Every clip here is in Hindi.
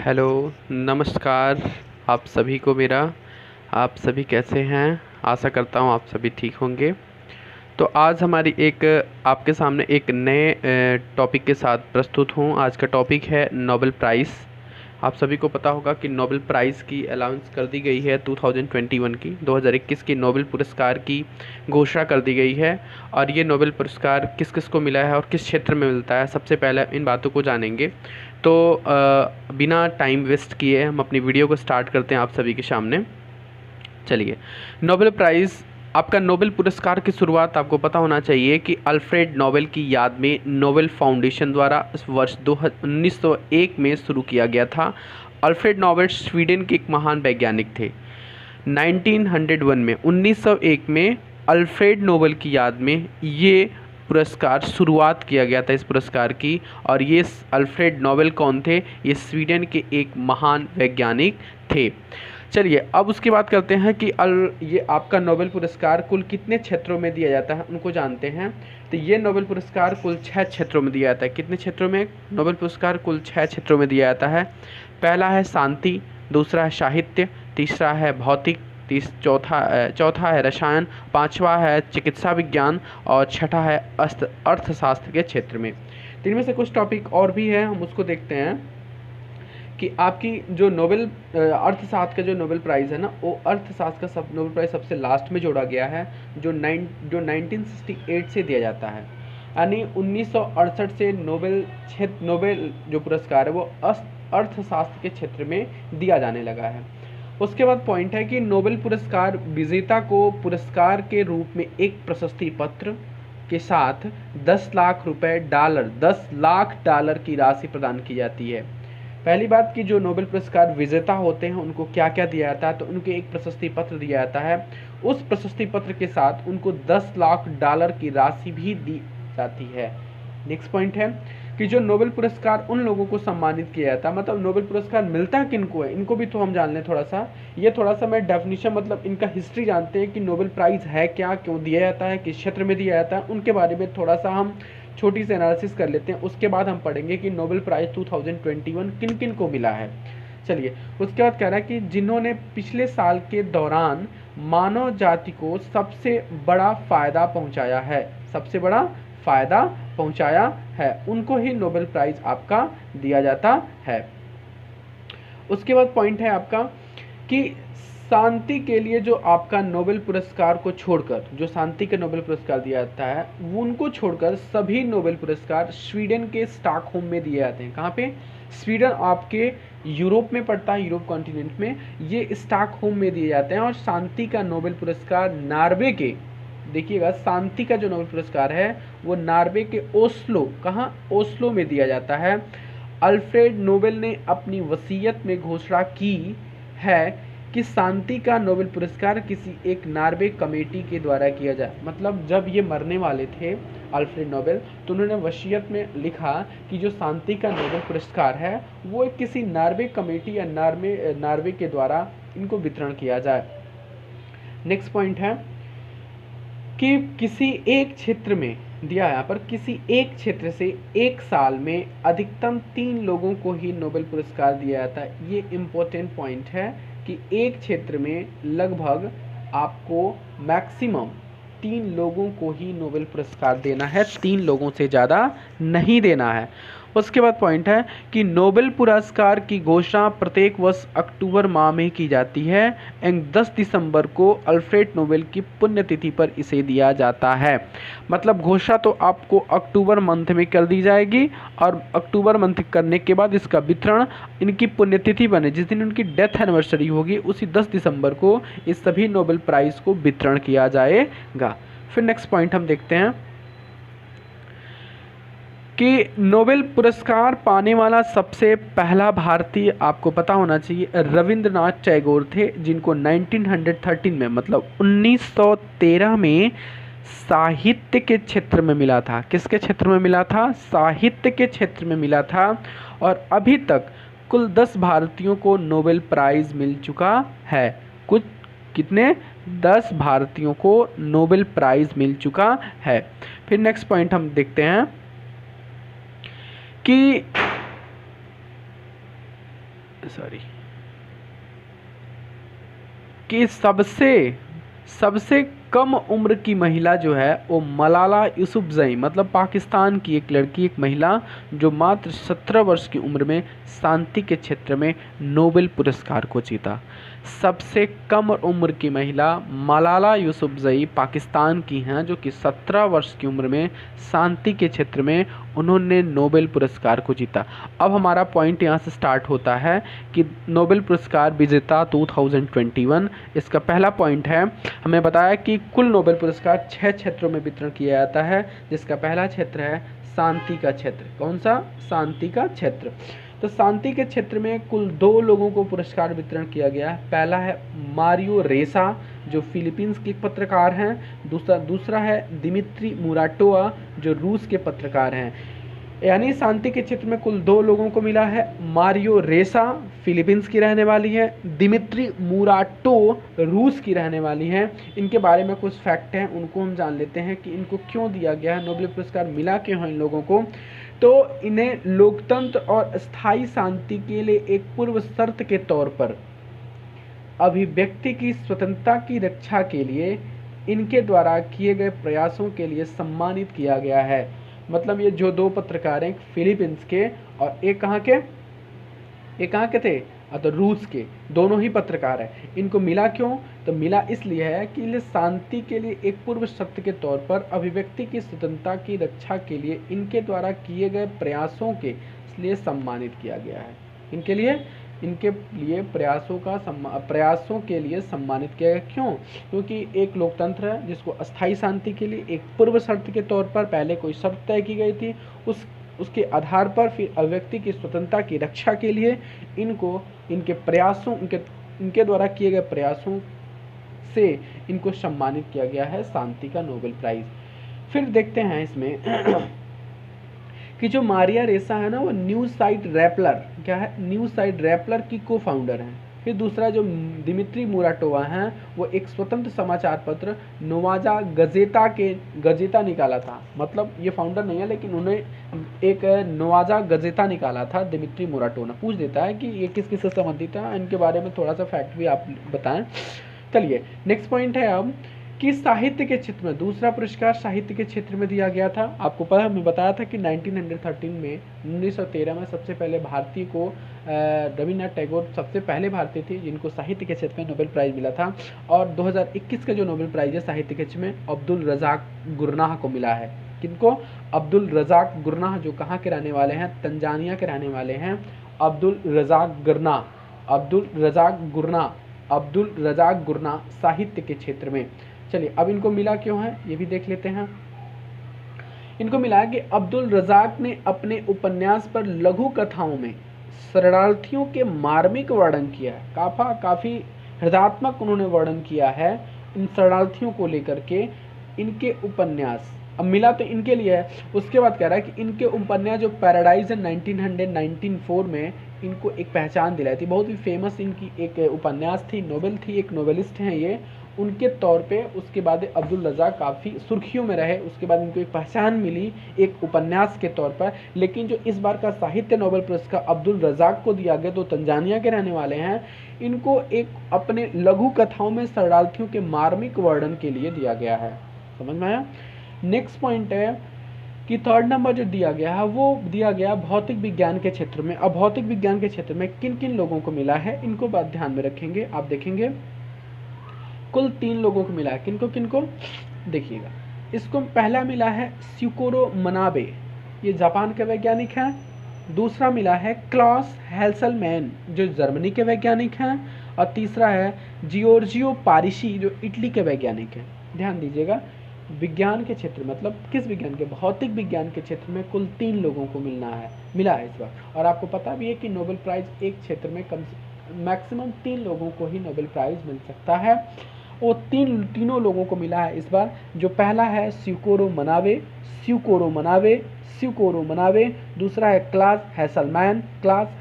हेलो, नमस्कार आप सभी को मेरा। आप सभी कैसे हैं? आशा करता हूँ आप सभी ठीक होंगे। तो आज हमारी एक आपके सामने एक नए टॉपिक के साथ प्रस्तुत हूँ। आज का टॉपिक है नोबेल प्राइज़। आप सभी को पता होगा कि नोबेल प्राइज़ की अलाउंस कर दी गई है 2021 की 2021 की नोबेल पुरस्कार की घोषणा कर दी गई है। और ये नोबेल पुरस्कार किस किस को मिला है और किस क्षेत्र में मिलता है, सबसे पहले इन बातों को जानेंगे। तो बिना टाइम वेस्ट किए हम अपनी वीडियो को स्टार्ट करते हैं आप सभी के सामने। चलिए, नोबेल प्राइज़ आपका नोबेल पुरस्कार की शुरुआत आपको पता होना चाहिए कि अल्फ्रेड नोबेल की याद में नोबेल फाउंडेशन द्वारा इस वर्ष 1901 में शुरू किया गया था। अल्फ्रेड नोबेल स्वीडन के एक महान वैज्ञानिक थे। 1901 में अल्फ्रेड नोबेल की याद में ये पुरस्कार शुरुआत किया गया था इस पुरस्कार की। और ये अल्फ्रेड नोबेल कौन थे? ये स्वीडन के एक महान वैज्ञानिक थे। चलिए, अब उसकी बात करते हैं कि ये आपका नोबेल पुरस्कार कुल कितने क्षेत्रों में दिया जाता है, उनको जानते हैं। तो ये नोबेल पुरस्कार कुल 6 क्षेत्रों में दिया जाता है। कितने क्षेत्रों में? नोबेल पुरस्कार कुल 6 क्षेत्रों में दिया जाता है। पहला है शांति, दूसरा है साहित्य, तीसरा है भौतिक, चौथा है रसायन, पांचवा है चिकित्सा विज्ञान और छठा है अर्थशास्त्र के क्षेत्र में। तो इनमें से कुछ टॉपिक और भी है, हम उसको देखते हैं कि आपकी जो नोबेल अर्थशास्त्र का जो नोबेल प्राइज़ है ना, वो अर्थशास्त्र का नोबेल प्राइज़ सबसे लास्ट में जोड़ा गया है, जो 1968 से दिया जाता है। यानी 1968 से नोबेल जो पुरस्कार है वो अर्थशास्त्र के क्षेत्र में दिया जाने लगा है। उसके बाद पॉइंट है कि नोबेल पुरस्कार विजेता को पुरस्कार के रूप में एक प्रशस्ति पत्र के साथ 10 लाख डॉलर की राशि प्रदान की जाती है। पहली बात कि जो नोबेल पुरस्कार विजेता होते हैं उनको क्या क्या दिया जाता है, तो उनको एक प्रशस्ति पत्र दिया जाता है। उस प्रशस्ति पत्र के साथ उनको 10 लाख डॉलर की राशि भी दी जाती है। नेक्स्ट पॉइंट है कि जो नोबेल पुरस्कार उन लोगों को सम्मानित किया जाता है, मतलब नोबेल पुरस्कार मिलता है किनको है, इनको भी तो हम जान लें थोड़ा सा। ये थोड़ा सा मैं डेफिनेशन मतलब इनका हिस्ट्री जानते हैं कि नोबेल प्राइज़ है क्या, क्यों दिया जाता है, किस क्षेत्र में दिया जाता है, उनके बारे में थोड़ा सा हम छोटी सी एनालिसिस कर लेते हैं। उसके बाद हम पढ़ेंगे कि नोबेल प्राइज़ 2021 किन किन को मिला है। चलिए, उसके बाद कह रहा है कि जिन्होंने पिछले साल के दौरान मानव जाति को सबसे बड़ा फ़ायदा पहुंचाया है, उनको ही नोबेल प्राइज़ आपका दिया जाता है। उसके बाद पॉइंट है आपका कि शांति के लिए जो आपका नोबेल पुरस्कार को छोड़कर, जो शांति के नोबेल पुरस्कार दिया जाता है, वो उनको छोड़कर सभी नोबेल पुरस्कार स्वीडन के स्टॉकहोम में दिए जाते हैं। कहाँ पे? स्वीडन आपके यूरोप में पड़ता है, यूरोप कॉन्टिनेंट में। ये स्टॉकहोम में दिए जाते हैं। और शांति का नोबेल पुरस्कार नॉर्वे के, देखिएगा, शांति का जो नोबेल पुरस्कार है वो नॉर्वे के ओस्लो, कहाँ? ओस्लो में दिया जाता है। अल्फ्रेड नोबेल ने अपनी वसीयत में घोषणा की है कि शांति का नोबेल पुरस्कार किसी एक नॉर्वे कमेटी के द्वारा किया जाए। मतलब जब ये मरने वाले थे अल्फ्रेड नोबेल, तो उन्होंने वसीयत में लिखा कि जो शांति का नोबेल पुरस्कार है वो किसी नॉर्वे कमेटी या नॉर्वे के द्वारा इनको वितरण किया जाए। नेक्स्ट पॉइंट है कि किसी एक क्षेत्र में दिया है यहाँ पर, किसी एक क्षेत्र से एक साल में अधिकतम 3 लोगों को ही नोबेल पुरस्कार दिया जाता है। ये इम्पोर्टेंट पॉइंट है कि एक क्षेत्र में लगभग आपको मैक्सिमम 3 लोगों को ही नोबेल पुरस्कार देना है, 3 लोगों से ज़्यादा नहीं देना है। उसके बाद पॉइंट है कि नोबेल पुरस्कार की घोषणा प्रत्येक वर्ष अक्टूबर माह में की जाती है एंड 10 दिसंबर को अल्फ्रेड नोबेल की पुण्यतिथि पर इसे दिया जाता है। मतलब घोषणा तो आपको अक्टूबर मंथ में कर दी जाएगी और अक्टूबर मंथ करने के बाद इसका वितरण इनकी पुण्यतिथि बने, जिस दिन उनकी डेथ एनिवर्सरी होगी, उसी 10 दिसंबर को इस सभी नोबेल प्राइज़ को वितरण किया जाएगा। फिर नेक्स्ट पॉइंट हम देखते हैं कि नोबेल पुरस्कार पाने वाला सबसे पहला भारतीय, आपको पता होना चाहिए, रविंद्रनाथ टैगोर थे, जिनको 1913 में, मतलब 1913 में साहित्य के क्षेत्र में मिला था। किसके क्षेत्र में मिला था? साहित्य के क्षेत्र में मिला था। और अभी तक कुल 10 भारतीयों को नोबेल प्राइज़ मिल चुका है। कुछ कितने? 10 भारतीयों को नोबेल प्राइज़ मिल चुका है। फिर नेक्स्ट पॉइंट हम देखते हैं कि सॉरी, कि सबसे कम उम्र की महिला जो है वो मलाला यूसुफजई, मतलब पाकिस्तान की एक लड़की, एक महिला जो मात्र 17 वर्ष की उम्र में शांति के क्षेत्र में नोबेल पुरस्कार को जीता। सबसे कम उम्र की महिला मलाला यूसुफजई पाकिस्तान की हैं, जो कि 17 वर्ष की उम्र में शांति के क्षेत्र में उन्होंने नोबेल पुरस्कार को जीता। अब हमारा पॉइंट यहाँ से स्टार्ट होता है कि नोबेल पुरस्कार विजेता 2021, इसका पहला पॉइंट है, हमें बताया कि कुल नोबेल पुरस्कार 6 क्षेत्रों में वितरण किया जाता है, जिसका पहला क्षेत्र है शांति का क्षेत्र। कौन सा? शांति का क्षेत्र। तो शांति के क्षेत्र में कुल 2 लोगों को पुरस्कार वितरण किया गया है। पहला है मारियो रेसा, जो फिलीपींस के पत्रकार हैं। दूसरा है दिमित्री मुराटोवा, जो रूस के पत्रकार हैं। यानी शांति के क्षेत्र में कुल 2 लोगों को मिला है। मारियो रेसा फिलीपींस की रहने वाली है, दिमित्री मुराटो रूस की रहने वाली हैं। इनके बारे में कुछ फैक्ट हैं, उनको हम जान लेते हैं कि इनको क्यों दिया गया है, नोबेल पुरस्कार मिला क्यों है इन लोगों को। तो इन्हें लोकतंत्र और स्थायी शांति के लिए एक पूर्व शर्त के तौर पर अभिव्यक्ति की स्वतंत्रता की रक्षा के लिए इनके द्वारा किए गए प्रयासों के लिए सम्मानित किया गया है। मतलब ये जो 2 पत्रकार हैं, फिलीपींस के और एक कहाँ के थे, तो रूस के, दोनों ही पत्रकार हैं। इनको मिला क्यों? तो मिला इसलिए है कि ये शांति के लिए एक पूर्व शर्त के तौर पर अभिव्यक्ति की स्वतंत्रता की रक्षा के लिए इनके द्वारा किए गए प्रयासों के लिए सम्मानित किया गया है। इनके लिए प्रयासों के लिए सम्मानित किया गया। क्यों? क्योंकि एक लोकतंत्र है जिसको अस्थायी शांति के लिए एक पूर्व शर्त के तौर पर पहले कोई शर्त तय की गई थी, उसके आधार पर फिर अभिव्यक्ति की स्वतंत्रता की रक्षा के लिए इनके द्वारा किए गए प्रयासों से इनको सम्मानित किया गया है शांति का नोबेल प्राइज। फिर देखते हैं इसमें कि जो मारिया रेसा है ना, वो न्यूज साइट रैपलर की को फाउंडर हैं। फिर दूसरा जो दिमित्री मुराटोवा हैं, वो एक स्वतंत्र समाचार पत्र नोवाजा गजेता निकाला था। मतलब ये फाउंडर नहीं है, लेकिन उन्हें एक नोवाजा गजेता निकाला था दिमित्री मुराटोवा। पूछ देता है कि ये किस से संबंधित है, इनके बारे में थोड़ा सा फैक्ट भी आप बताएं। चलिए नेक्स्ट पॉइंट है अब कि साहित्य के क्षेत्र में दूसरा पुरस्कार साहित्य के क्षेत्र में दिया गया था। आपको पता, हमें बताया था कि 1913 में सबसे पहले भारतीय को रविन्द्रनाथ टैगोर सबसे पहले भारतीय थे जिनको साहित्य के क्षेत्र में नोबेल प्राइज़ मिला था। और 2021 का जो नोबेल प्राइज़ है साहित्य के क्षेत्र में अब्दुल रज़ाक गुरनाह को मिला है। किनको? अब्दुल रज़ाक गुरनाह, जो कहाँ के रहने वाले हैं? तंजानिया के रहने वाले हैं। अब्दुल रज़ाक गुरनाह साहित्य के क्षेत्र में। चलिए अब इनको मिला क्यों है ये भी देख लेते हैं। इनको मिला कि अब्दुल रज़ाक ने अपने उपन्यास पर लघु कथाओं में शरणार्थियों के मार्मिक वर्णन किया है। काफ़ी हृदयात्मक उन्होंने वर्णन किया है इन शरणार्थियों को लेकर के इनके उपन्यास। अब मिला तो इनके लिए है। उसके बाद कह रहा है कि इनके उपन्यास जो पैराडाइज है 1904 में इनको एक पहचान दिलाई थी। बहुत ही फेमस इनकी एक उपन्यास थी, नोवेल थी, एक नोवेलिस्ट हैं ये, उनके तौर पे। उसके बाद अब्दुल रज़ाक काफ़ी सुर्खियों में रहे। उसके बाद इनको एक पहचान मिली एक उपन्यास के तौर पर। लेकिन जो इस बार का साहित्य नोबेल पुरस्कार अब्दुल रज़ाक को दिया गया, तो तंजानिया के रहने वाले हैं, इनको एक अपने लघु कथाओं में शरणार्थियों के मार्मिक वर्णन के लिए दिया गया है। समझ में आया? नेक्स्ट पॉइंट है कि 3rd नंबर जो दिया गया है वो दिया गया भौतिक विज्ञान के क्षेत्र में। अब भौतिक विज्ञान के क्षेत्र में किन किन लोगों को मिला है इनको बात ध्यान में रखेंगे। आप देखेंगे कुल 3 लोगों को मिला है। किनको देखिएगा। इसको पहला मिला है स्यूकोरो मनाबे, ये जापान के वैज्ञानिक हैं। दूसरा मिला है क्लॉस हेल्सलमैन जो जर्मनी के वैज्ञानिक हैं। और तीसरा है जियोर्जियो पारिशी जो इटली के वैज्ञानिक हैं। ध्यान दीजिएगा, विज्ञान के क्षेत्र मतलब किस विज्ञान के? भौतिक विज्ञान के क्षेत्र में कुल 3 लोगों को मिला है इस बार। और आपको पता भी है कि नोबेल प्राइज़ एक क्षेत्र में मैक्सिमम 3 लोगों को ही नोबेल प्राइज़ मिल सकता है। वो तीनों लोगों को मिला है इस बार। जो पहला है स्यूकोरो मनावे, दूसरा है क्लास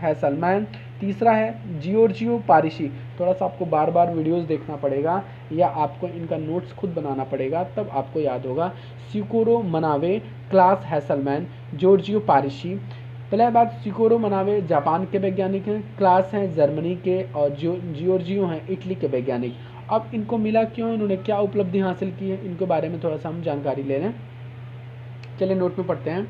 हैसलमैन, तीसरा है जियोर्जियो पारिशी। थोड़ा सा आपको बार बार वीडियोस देखना पड़ेगा या आपको इनका नोट्स खुद बनाना पड़ेगा, तब आपको याद होगा। स्यूकोरो मनावे, क्लास हैसलमैन, जियोर्जियो पारिशी, पहले बात, शिकोरो मनावे जापान के वैज्ञानिक हैं, क्लास हैं जर्मनी के, और जियोर्जियो हैं इटली के वैज्ञानिक। अब इनको मिला क्यों, इन्होंने क्या उपलब्धि हासिल की है, इनके बारे में थोड़ा सा हम जानकारी ले लें। चलिए नोट में पढ़ते हैं।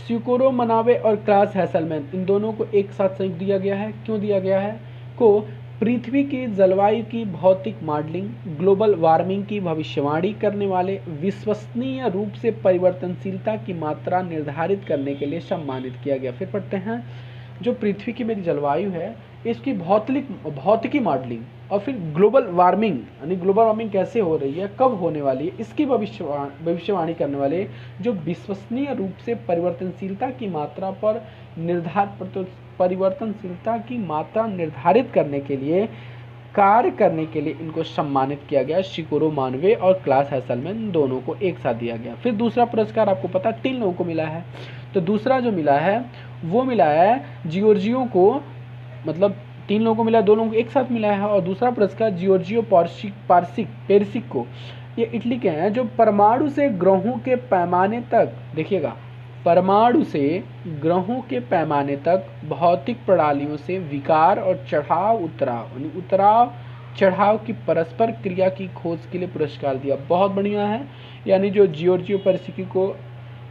शिकोरो मनावे और क्लास हैसलमैन, इन दोनों को एक साथ संयुक्त दिया गया है। क्यों दिया गया है? को पृथ्वी की जलवायु की भौतिक मॉडलिंग, ग्लोबल वार्मिंग की भविष्यवाणी करने वाले विश्वसनीय रूप से परिवर्तनशीलता की मात्रा निर्धारित करने के लिए सम्मानित किया गया। फिर पढ़ते हैं, जो पृथ्वी की मेरी जलवायु है इसकी भौतिकी मॉडलिंग, और फिर ग्लोबल वार्मिंग, यानी ग्लोबल वार्मिंग कैसे हो रही है, कब होने वाली है, इसकी भविष्यवाणी करने वाले जो विश्वसनीय रूप से परिवर्तनशीलता की मात्रा पर परिवर्तनशीलता की मात्रा निर्धारित करने के लिए कार्य करने के लिए इनको सम्मानित किया गया। शिकोरो मानवे और क्लास हैसलमैन दोनों को एक साथ दिया गया। फिर दूसरा पुरस्कार आपको पता 3 लोगों को मिला है। तो दूसरा जो मिला है वो मिला है जियोर्जियो को, मतलब 3 लोगों को मिला, 2 लोगों को एक साथ मिला है। और दूसरा पुरस्कार जियोर्जियो पेरिसिक को, ये इटली के हैं, जो परमाणु से ग्रहों के पैमाने तक, देखिएगा, परमाणु से ग्रहों के पैमाने तक भौतिक प्रणालियों से विकार और चढ़ाव चढ़ाव की परस्पर क्रिया की खोज के लिए पुरस्कार दिया। बहुत बढ़िया है। यानी जो जियोर्जियो पेरिसिक को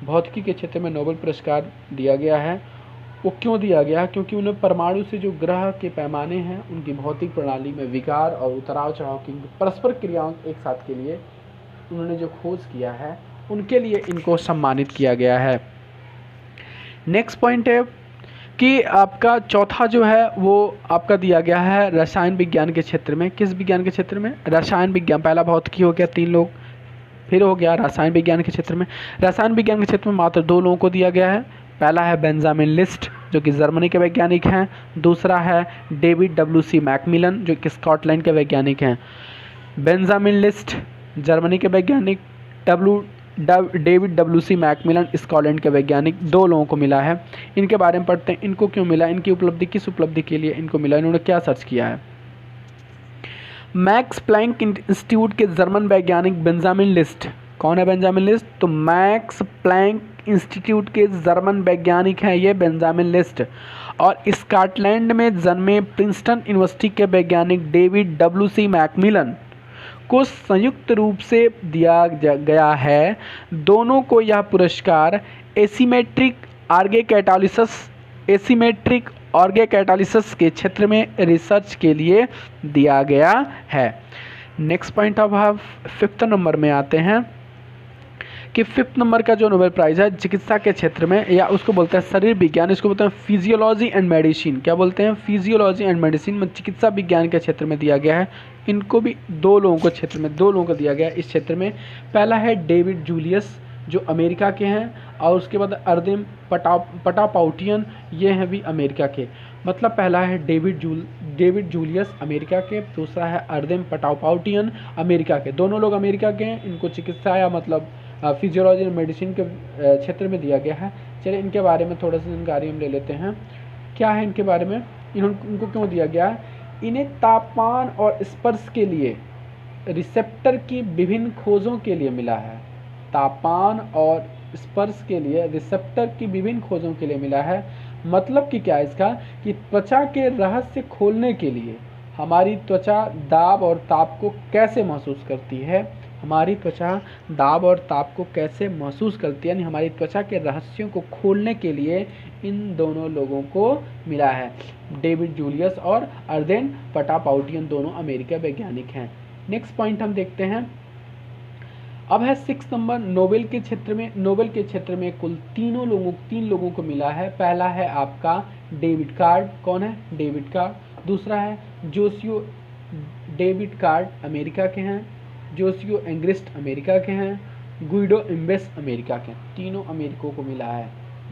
भौतिकी के क्षेत्र में नोबेल पुरस्कार दिया गया है, वो क्यों दिया गया? क्योंकि उन्हें परमाणु से जो ग्रह के पैमाने हैं उनकी भौतिक प्रणाली में विकार और उतार चढ़ाव की परस्पर क्रियाओं एक साथ के लिए उन्होंने जो खोज किया है, उनके लिए इनको सम्मानित किया गया है। नेक्स्ट पॉइंट है कि आपका चौथा जो है वो आपका दिया गया है रसायन विज्ञान के क्षेत्र में। किस विज्ञान के क्षेत्र में? रसायन विज्ञान। पहला भौतिकी हो गया, 3 लोग, फिर हो गया रसायन विज्ञान के क्षेत्र में। रसायन विज्ञान के क्षेत्र में मात्र 2 लोगों को दिया गया है। पहला है बेंजामिन लिस्ट, जो कि जर्मनी के वैज्ञानिक हैं। दूसरा है डेविड डब्ल्यू.सी. मैकमिलन, जो कि स्कॉटलैंड के वैज्ञानिक हैं। बेंजामिन लिस्ट जर्मनी के वैज्ञानिक, डेविड डब्ल्यू.सी. मैकमिलन स्कॉटलैंड के वैज्ञानिक, 2 लोगों को मिला है। इनके बारे में पढ़ते हैं, इनको क्यों मिला, इनकी उपलब्धि, किस उपलब्धि के लिए इनको मिला, इन्होंने क्या सर्च किया है। मैक्स प्लैंक इंस्टीट्यूट के जर्मन वैज्ञानिक बेंजामिन लिस्ट, कौन है बेंजामिन लिस्ट? तो मैक्स प्लैंक इंस्टीट्यूट के जर्मन वैज्ञानिक हैं ये बेंजामिन लिस्ट। और स्कॉटलैंड में जन्मे प्रिंसटन यूनिवर्सिटी के वैज्ञानिक डेविड डब्ल्यू.सी. मैकमिलन को संयुक्त रूप से दिया गया है। दोनों को यह पुरस्कार एसीमेट्रिक ऑर्गे कैटालिसिस के क्षेत्र में रिसर्च के लिए दिया गया है। नेक्स्ट पॉइंट अब हम 5th नंबर में आते हैं कि 5th नंबर का जो नोबेल प्राइज़ है चिकित्सा के क्षेत्र में, या उसको बोलते हैं शरीर विज्ञान, इसको बोलते हैं फिजियोलॉजी एंड मेडिसिन। क्या बोलते हैं? फिजियोलॉजी एंड मेडिसिन में चिकित्सा विज्ञान के क्षेत्र में दिया गया है। इनको भी 2 लोगों को क्षेत्र में 2 लोगों को दिया गया है इस क्षेत्र में। पहला है डेविड जूलियस, जो अमेरिका के हैं, और उसके बाद अर्देम पटापाउटियन, ये हैं भी अमेरिका के। मतलब पहला है डेविड जूलियस अमेरिका के, दूसरा है अर्देम पटापाउटियन अमेरिका के। दोनों लोग अमेरिका के हैं। इनको चिकित्सा या मतलब फिजियोलॉजी और मेडिसिन के क्षेत्र में दिया गया है। चलिए इनके बारे में थोड़ा सा जानकारी हम ले लेते हैं। क्या है इनके बारे में, इनको क्यों दिया गया है? इन्हें तापमान और स्पर्श के लिए रिसेप्टर की विभिन्न खोजों के लिए मिला है। तापमान और स्पर्श के लिए रिसेप्टर की विभिन्न खोजों के लिए मिला है। मतलब कि क्या है इसका, कि त्वचा के रहस्य खोलने के लिए हमारी त्वचा दाब और ताप को कैसे महसूस करती है, हमारी त्वचा दाब और ताप को कैसे महसूस करती है, यानी हमारी त्वचा के रहस्यों को खोलने के लिए इन दोनों लोगों को मिला है। डेविड जूलियस और अर्देन पटापाउटियन दोनों अमेरिका वैज्ञानिक हैं। नेक्स्ट पॉइंट हम देखते हैं। अब है 6 नंबर नोबेल के क्षेत्र में कुल 3 लोगों को मिला है। पहला है आपका डेविड कार्ड, कौन है? David card. दूसरा है डेविड कार्ड अमेरिका के हैं, जोसियो एंग्रिस्ट अमेरिका के हैं, गुइडो इम्बेस अमेरिका के हैं। तीनों अमेरिकों को मिला है।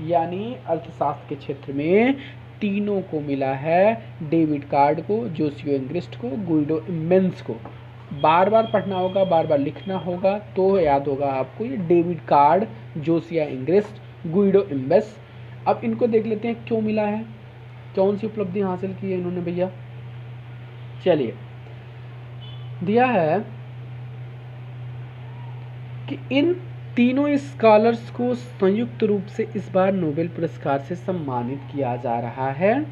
यानी अर्थशास्त्र के क्षेत्र में तीनों को मिला है, डेविड कार्ड को, जोसियो एंग्रिस्ट को, गुइडो इम्बेस को। बार बार पढ़ना होगा, बार बार लिखना होगा, तो याद होगा आपको ये डेविड कार्ड, जोसिया इंग्रिस्ट, गुइडो इम्बेस। अब इनको देख लेते हैं क्यों मिला है, कौन सी उपलब्धि हासिल की है इन्होंने भैया। चलिए, दिया है कि इन तीनों स्कॉलर्स को संयुक्त रूप से इस बार नोबेल पुरस्कार से सम्मानित किया जा रहा है,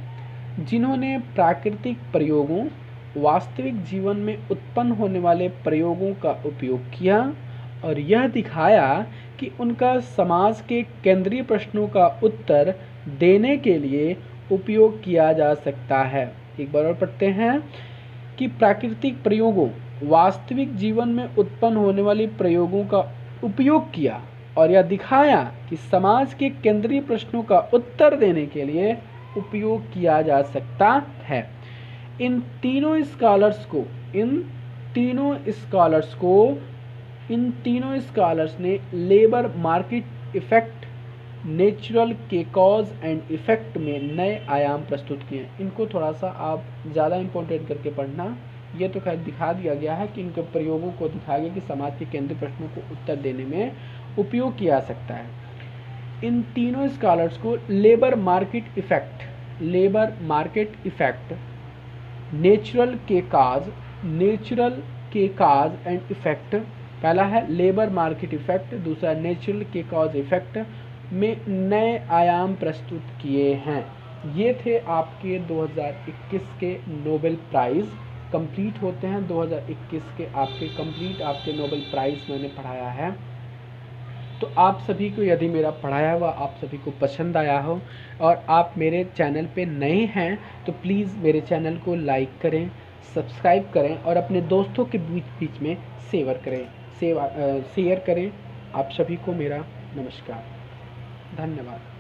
जिन्होंने प्राकृतिक प्रयोगों, वास्तविक जीवन में उत्पन्न होने वाले प्रयोगों का उपयोग किया और यह दिखाया कि उनका समाज के केंद्रीय प्रश्नों का उत्तर देने के लिए उपयोग किया जा सकता है। एक बार और पढ़ते हैं कि प्राकृतिक प्रयोगों, वास्तविक जीवन में उत्पन्न होने वाली प्रयोगों का उपयोग किया और यह दिखाया कि समाज के केंद्रीय प्रश्नों का उत्तर देने के लिए उपयोग किया जा सकता है। इन तीनों स्कॉलर्स ने लेबर मार्केट इफेक्ट, नेचुरल के कॉज एंड इफेक्ट में नए आयाम प्रस्तुत किए। इनको थोड़ा सा आप ज़्यादा इम्पोर्टेंट करके पढ़ना। ये तो खैर दिखा दिया गया है कि इनके प्रयोगों को दिखाया गया कि समाज के केंद्रीय प्रश्नों को उत्तर देने में उपयोग किया जा सकता है। इन तीनों स्कॉलर्स को लेबर मार्केट इफेक्ट, नेचुरल के काज एंड इफेक्ट, पहला है लेबर मार्केट इफेक्ट, दूसरा नेचुरल के कॉज इफेक्ट में नए आयाम प्रस्तुत किए हैं। ये थे आपके 2021 के नोबेल प्राइज़। कंप्लीट होते हैं 2021 के आपके नोबेल प्राइज़ मैंने पढ़ाया है। तो आप सभी को यदि मेरा पढ़ाया हुआ आप सभी को पसंद आया हो और आप मेरे चैनल पे नए हैं तो प्लीज़ मेरे चैनल को लाइक करें, सब्सक्राइब करें और अपने दोस्तों के बीच में शेयर करें। आप सभी को मेरा नमस्कार, धन्यवाद।